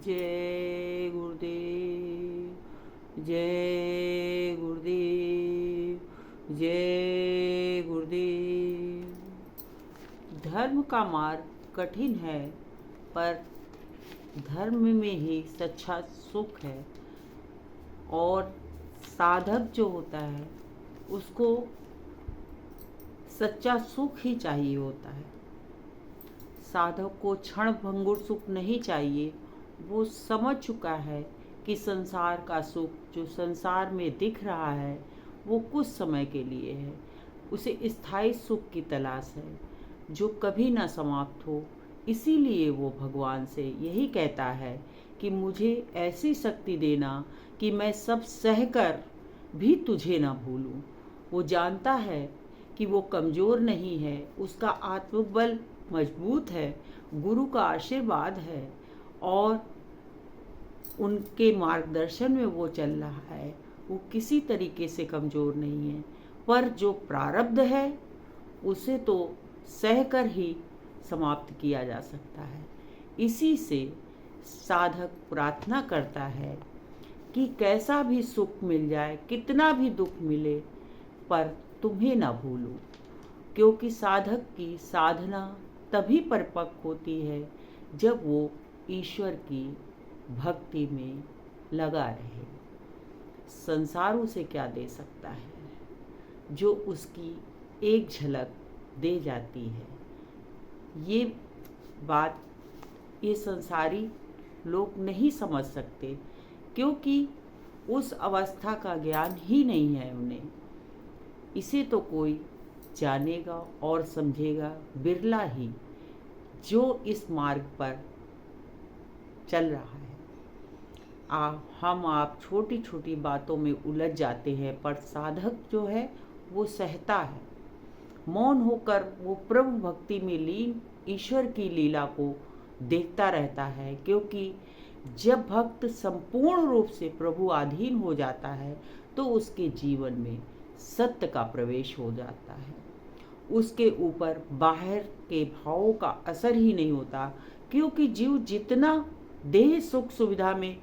जय गुरुदेव, जय गुरुदेव, जय गुरुदेव। धर्म का मार्ग कठिन है, पर धर्म में ही सच्चा सुख है। और साधक जो होता है उसको सच्चा सुख ही चाहिए होता है। साधक को क्षण भंगुर सुख नहीं चाहिए। वो समझ चुका है कि संसार का सुख जो संसार में दिख रहा है वो कुछ समय के लिए है। उसे स्थायी सुख की तलाश है जो कभी ना समाप्त हो। इसीलिए वो भगवान से यही कहता है कि मुझे ऐसी शक्ति देना कि मैं सब सहकर भी तुझे ना भूलूं। वो जानता है कि वो कमज़ोर नहीं है, उसका आत्मबल मजबूत है, गुरु का आशीर्वाद है और उनके मार्गदर्शन में वो चल रहा है। वो किसी तरीके से कमज़ोर नहीं है, पर जो प्रारब्ध है उसे तो सहकर ही समाप्त किया जा सकता है। इसी से साधक प्रार्थना करता है कि कैसा भी सुख मिल जाए, कितना भी दुख मिले, पर तुम्हें ना भूलूं। क्योंकि साधक की साधना तभी परिपक्व होती है जब वो ईश्वर की भक्ति में लगा रहे। संसार उसे क्या दे सकता है जो उसकी एक झलक दे जाती है। ये बात ये संसारी लोग नहीं समझ सकते, क्योंकि उस अवस्था का ज्ञान ही नहीं है उन्हें। इसे तो कोई जानेगा और समझेगा बिरला ही, जो इस मार्ग पर चल रहा है। हम आप छोटी छोटी बातों में उलझ जाते हैं, पर साधक जो है वो सहता है। मौन होकर वो प्रभु भक्ति में लीन ईश्वर की लीला को देखता रहता है। क्योंकि जब भक्त संपूर्ण रूप से प्रभु अधीन हो जाता है तो उसके जीवन में सत्य का प्रवेश हो जाता है। उसके ऊपर बाहर के भावों का असर ही नहीं होता, क्योंकि जीव जितना देह सुख सुविधा में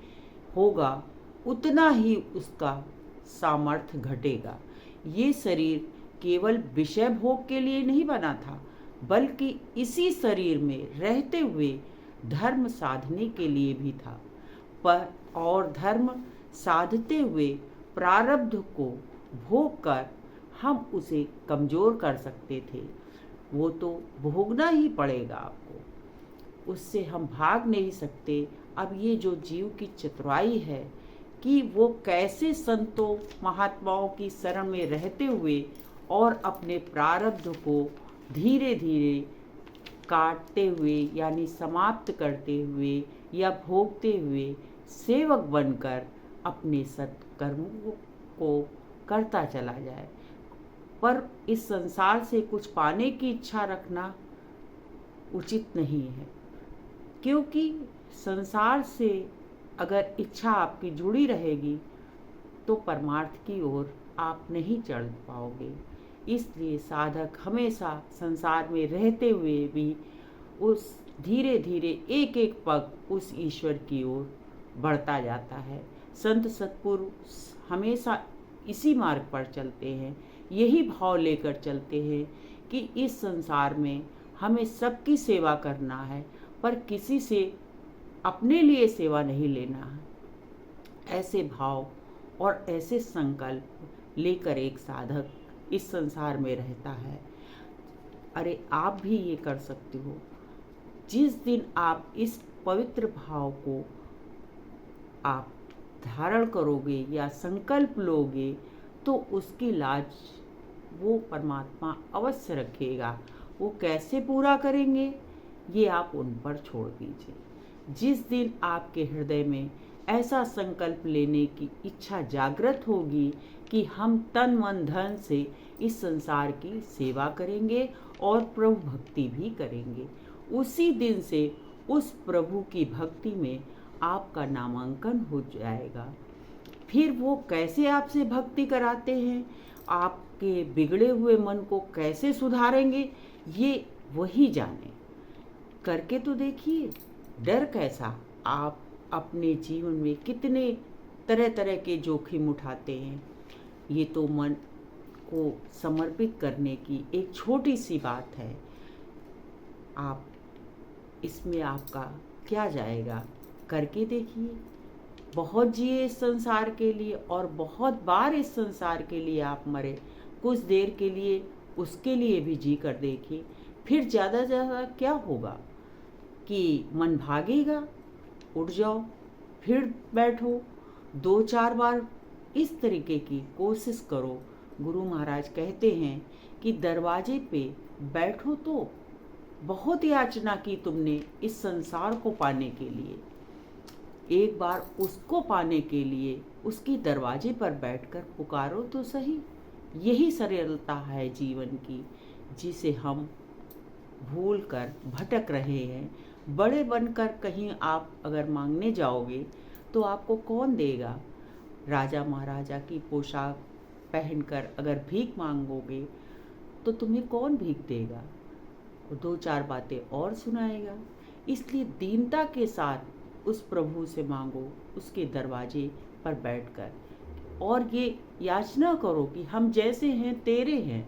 होगा उतना ही उसका सामर्थ्य घटेगा। ये शरीर केवल विषय भोग के लिए नहीं बना था, बल्कि इसी शरीर में रहते हुए धर्म साधने के लिए भी था। पर और धर्म साधते हुए प्रारब्ध को भोग कर हम उसे कमज़ोर कर सकते थे। वो तो भोगना ही पड़ेगा आपको, उससे हम भाग नहीं सकते। अब ये जो जीव की चतुराई है कि वो कैसे संतों महात्माओं की शरण में रहते हुए और अपने प्रारब्ध को धीरे धीरे काटते हुए यानी समाप्त करते हुए या भोगते हुए सेवक बनकर अपने सत्कर्मों को करता चला जाए। पर इस संसार से कुछ पाने की इच्छा रखना उचित नहीं है, क्योंकि संसार से अगर इच्छा आपकी जुड़ी रहेगी तो परमार्थ की ओर आप नहीं चढ़ पाओगे। इसलिए साधक हमेशा संसार में रहते हुए भी उस धीरे धीरे एक एक पग उस ईश्वर की ओर बढ़ता जाता है। संत सत्पुरुष हमेशा इसी मार्ग पर चलते हैं, यही भाव लेकर चलते हैं कि इस संसार में हमें सबकी सेवा करना है, पर किसी से अपने लिए सेवा नहीं लेना है। ऐसे भाव और ऐसे संकल्प लेकर एक साधक इस संसार में रहता है। अरे आप भी ये कर सकते हो। जिस दिन आप इस पवित्र भाव को आप धारण करोगे या संकल्प लोगे तो उसकी लाज वो परमात्मा अवश्य रखेगा। वो कैसे पूरा करेंगे ये आप उन पर छोड़ दीजिए। जिस दिन आपके हृदय में ऐसा संकल्प लेने की इच्छा जागृत होगी कि हम तन मन धन से इस संसार की सेवा करेंगे और प्रभु भक्ति भी करेंगे, उसी दिन से उस प्रभु की भक्ति में आपका नामांकन हो जाएगा। फिर वो कैसे आपसे भक्ति कराते हैं, आपके बिगड़े हुए मन को कैसे सुधारेंगे, ये वही जाने। करके तो देखिए, डर कैसा। आप अपने जीवन में कितने तरह तरह के जोखिम उठाते हैं। ये तो मन को समर्पित करने की एक छोटी सी बात है। आप इसमें आपका क्या जाएगा, करके देखिए। बहुत जिए इस संसार के लिए और बहुत बार इस संसार के लिए आप मरे। कुछ देर के लिए उसके लिए भी जी कर देखिए। फिर ज़्यादा ज़्यादा क्या होगा कि मन भागेगा, उठ जाओ, फिर बैठो, 2-4 बार इस तरीके की कोशिश करो। गुरु महाराज कहते हैं कि दरवाजे पे बैठो तो बहुत याचना की तुमने इस संसार को पाने के लिए, एक बार उसको पाने के लिए उसके दरवाजे पर बैठकर पुकारो तो सही। यही सरलता है जीवन की, जिसे हम भूल कर भटक रहे हैं। बड़े बनकर कहीं आप अगर मांगने जाओगे तो आपको कौन देगा? राजा महाराजा की पोशाक पहनकर अगर भीख मांगोगे तो तुम्हें कौन भीख देगा? 2-4 बातें और सुनाएगा। इसलिए दीनता के साथ उस प्रभु से मांगो, उसके दरवाजे पर बैठकर, और ये याचना करो कि हम जैसे हैं तेरे हैं,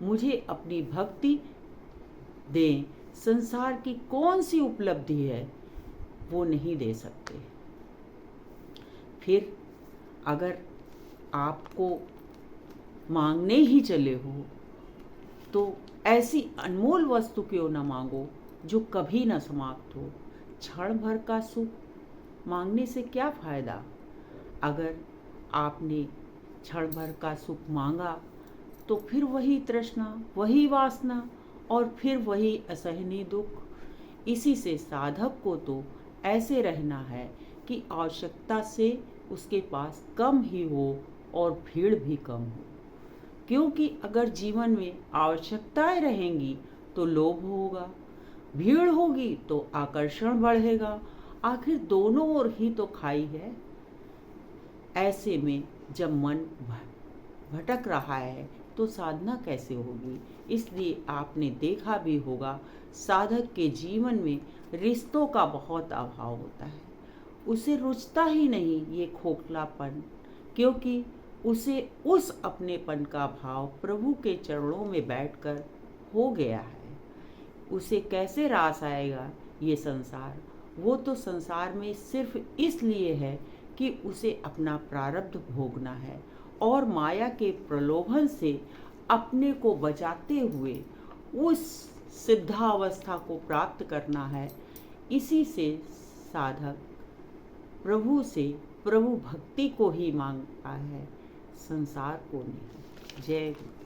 मुझे अपनी भक्ति दें। संसार की कौन सी उपलब्धि है वो नहीं दे सकते। फिर अगर आपको मांगने ही चले हो तो ऐसी अनमोल वस्तु क्यों ना मांगो जो कभी ना समाप्त हो। क्षण भर का सुख मांगने से क्या फायदा? अगर आपने क्षण भर का सुख मांगा तो फिर वही तृष्णा, वही वासना और फिर वही असहनीय दुख। इसी से साधक को तो ऐसे रहना है कि आवश्यकता से उसके पास कम ही हो और भीड़ भी कम हो। क्योंकि अगर जीवन में आवश्यकताएं रहेंगी तो लोभ होगा, भीड़ होगी तो आकर्षण बढ़ेगा। आखिर दोनों ओर ही तो खाई है। ऐसे में जब मन भटक रहा है तो साधना कैसे होगी? इसलिए आपने देखा भी होगा, साधक के जीवन में रिश्तों का बहुत अभाव होता है। उसे रुचता ही नहीं ये खोखलापन, क्योंकि उसे उस अपनेपन का भाव प्रभु के चरणों में बैठकर हो गया है। उसे कैसे रास आएगा ये संसार? वो तो संसार में सिर्फ इसलिए है कि उसे अपना प्रारब्ध भोगना है और माया के प्रलोभन से अपने को बचाते हुए उस सिद्धावस्था को प्राप्त करना है। इसी से साधक प्रभु से प्रभु भक्ति को ही मांगता है, संसार को नहीं। जय गुरु।